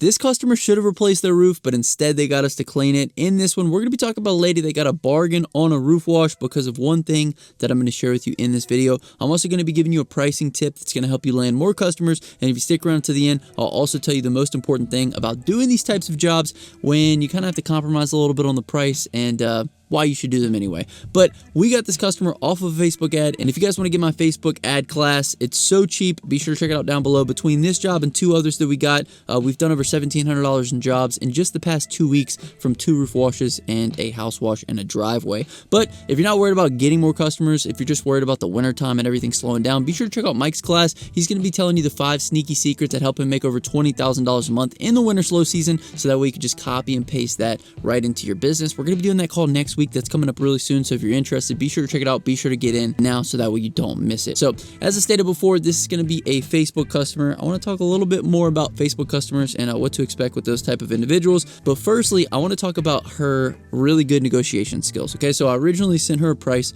This customer should have replaced their roof, but instead they got us to clean it. In this one, we're going to be talking about a lady that got a bargain on a roof wash because of one thing that I'm going to share with you in this video. I'm also going to be giving you a pricing tip that's going to help you land more customers. And if you stick around to the end, I'll also tell you the most important thing about doing these types of jobs when you kind of have to compromise a little bit on the price and why you should do them anyway. But we got this customer off of a Facebook ad, and if you guys want to get my Facebook ad class, it's so cheap. Be sure to check it out down below. Between this job and two others that we got, we've done over $1,700 in jobs in just the past 2 weeks from 2 roof washes and a house wash and a driveway. But if you're not worried about getting more customers, if you're just worried about the winter time and everything slowing down, be sure to check out Mike's class. He's going to be telling you the 5 sneaky secrets that help him make over $20,000 a month in the winter slow season, so that way you can just copy and paste that right into your business. We're going to be doing that call next week. That's coming up really soon, so if you're interested, be sure to check it out. Be sure to get in now so that way you don't miss it. So as I stated before, this is going to be a Facebook customer. I want to talk a little bit more about Facebook customers and what to expect with those type of individuals. But firstly, I want to talk about her really good negotiation skills. Okay, so I originally sent her a price.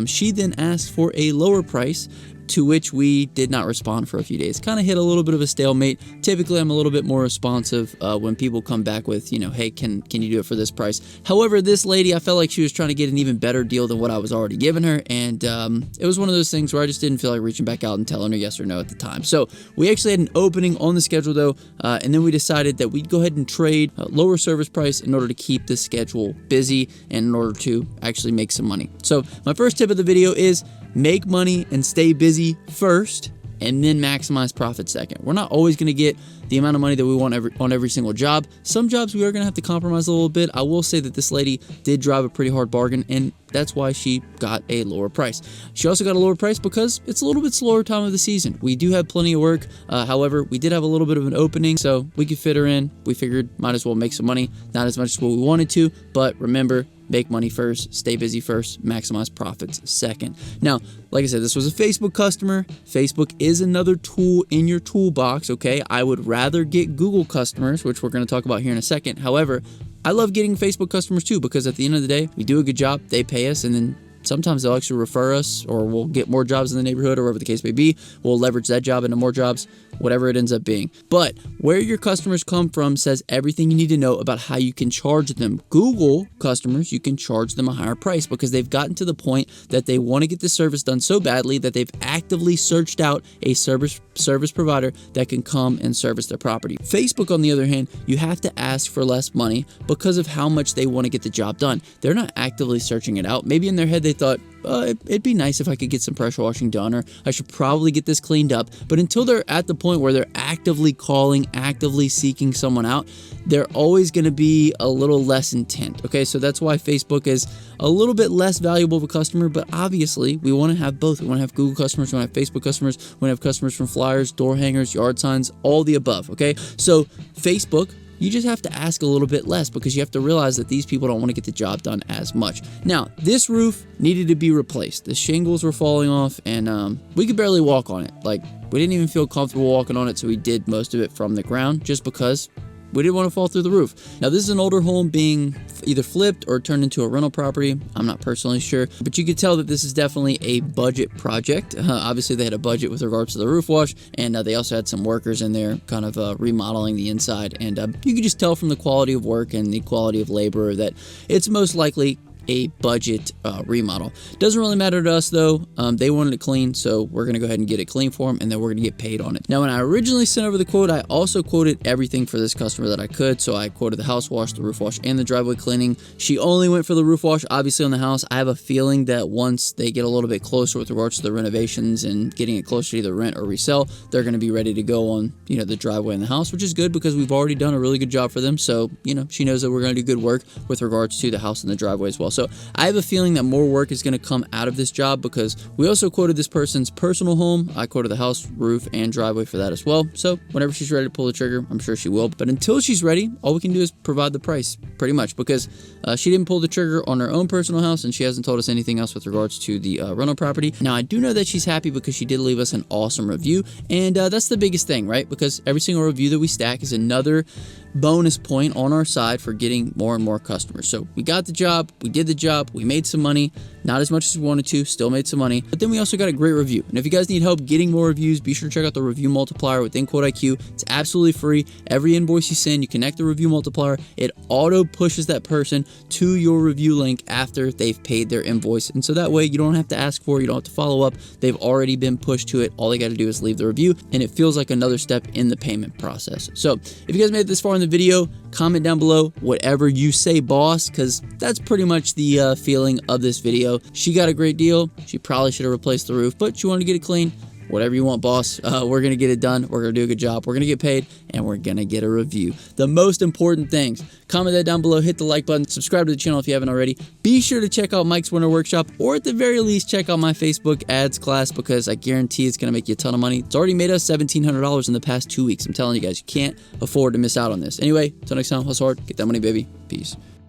She then asked for a lower price, to which we did not respond for a few days. Kind of hit a little bit of a stalemate. Typically, I'm a little bit more responsive when people come back with, hey, can you do it for this price? However, this lady, I felt like she was trying to get an even better deal than what I was already giving her, and it was one of those things where I just didn't feel like reaching back out and telling her yes or no at the time. So we actually had an opening on the schedule though, and then we decided that we'd go ahead and trade a lower service price in order to keep the schedule busy and in order to actually make some money. So my first tip of the video is make money and stay busy first, and then maximize profit second. We're not always going to get the amount of money that we want on every single job. Some jobs we are going to have to compromise a little bit. I will say that this lady did drive a pretty hard bargain, and that's why she got a lower price. She also got a lower price because it's a little bit slower time of the season. We do have plenty of work. However, we did have a little bit of an opening, so we could fit her in. We figured might as well make some money. Not as much as what we wanted to, but remember, make money first, stay busy first, maximize profits second. Now, like I said, this was a Facebook customer. Facebook is another tool in your toolbox, okay? I would rather get Google customers, which we're going to talk about here in a second. However, I love getting Facebook customers too, because at the end of the day, we do a good job, they pay us, and then sometimes they'll actually refer us, or we'll get more jobs in the neighborhood, or whatever the case may be. We'll leverage that job into more jobs, whatever it ends up being. But where your customers come from says everything you need to know about how you can charge them. Google customers, you can charge them a higher price because they've gotten to the point that they want to get the service done so badly that they've actively searched out a service provider that can come and service their property. Facebook, on the other hand, you have to ask for less money because of how much they want to get the job done. They're not actively searching it out. Maybe in their head they thought, it'd be nice if I could get some pressure washing done, or I should probably get this cleaned up. But until they're at the point where they're actively calling, actively seeking someone out, they're always going to be a little less intent. Okay, so that's why Facebook is a little bit less valuable of a customer, but obviously we want to have both. We want to have Google customers, we want to have Facebook customers, we want to have customers from flyers, door hangers, yard signs, all the above. Okay, so Facebook, you just have to ask a little bit less because you have to realize that these people don't want to get the job done as much. Now, this roof needed to be replaced. The shingles were falling off, and we could barely walk on it. Like, we didn't even feel comfortable walking on it, so we did most of it from the ground just because we didn't want to fall through the roof. Now, this is an older home being either flipped or turned into a rental property. I'm not personally sure, but you could tell that this is definitely a budget project. Obviously, they had a budget with regards to the roof wash, and they also had some workers in there kind of remodeling the inside. And you could just tell from the quality of work and the quality of labor that it's most likely a budget remodel. Doesn't really matter to us though. They wanted it clean, so we're gonna go ahead and get it clean for them, and then we're gonna get paid on it. Now, when I originally sent over the quote, I also quoted everything for this customer that I could. So I quoted the house wash, the roof wash, and the driveway cleaning. She only went for the roof wash, obviously, on the house. I have a feeling that once they get a little bit closer with regards to the renovations and getting it closer to either rent or resell, they're gonna be ready to go on, the driveway and the house, which is good because we've already done a really good job for them. So, she knows that we're gonna do good work with regards to the house and the driveway as well. So I have a feeling that more work is going to come out of this job because we also quoted this person's personal home. I quoted the house, roof, and driveway for that as well. So whenever she's ready to pull the trigger, I'm sure she will. But until she's ready, all we can do is provide the price, pretty much, because she didn't pull the trigger on her own personal house, and she hasn't told us anything else with regards to the rental property. Now, I do know that she's happy because she did leave us an awesome review, and that's the biggest thing, right? Because every single review that we stack is another bonus point on our side for getting more and more customers. So we got the job, we did the job, we made some money, not as much as we wanted to, still made some money, but then we also got a great review. And if you guys need help getting more reviews, be sure to check out the review multiplier within QuoteIQ. It's absolutely free. Every invoice you send, you connect the review multiplier, it auto pushes that person to your review link after they've paid their invoice. And so that way you don't have to ask for it, you don't have to follow up. They've already been pushed to it. All they got to do is leave the review, and it feels like another step in the payment process. So if you guys made it this far in the video, comment down below whatever you say, boss, because that's pretty much the feeling of this video. She got a great deal. She probably should have replaced the roof, but she wanted to get it clean. Whatever you want, boss. We're going to get it done. We're going to do a good job. We're going to get paid, and we're going to get a review. The most important things. Comment that down below. Hit the like button. Subscribe to the channel if you haven't already. Be sure to check out Mike's Winter Workshop, or at the very least, check out my Facebook ads class, because I guarantee it's going to make you a ton of money. It's already made us $1,700 in the past 2 weeks. I'm telling you guys, you can't afford to miss out on this. Anyway, until next time, hustle hard. Get that money, baby. Peace.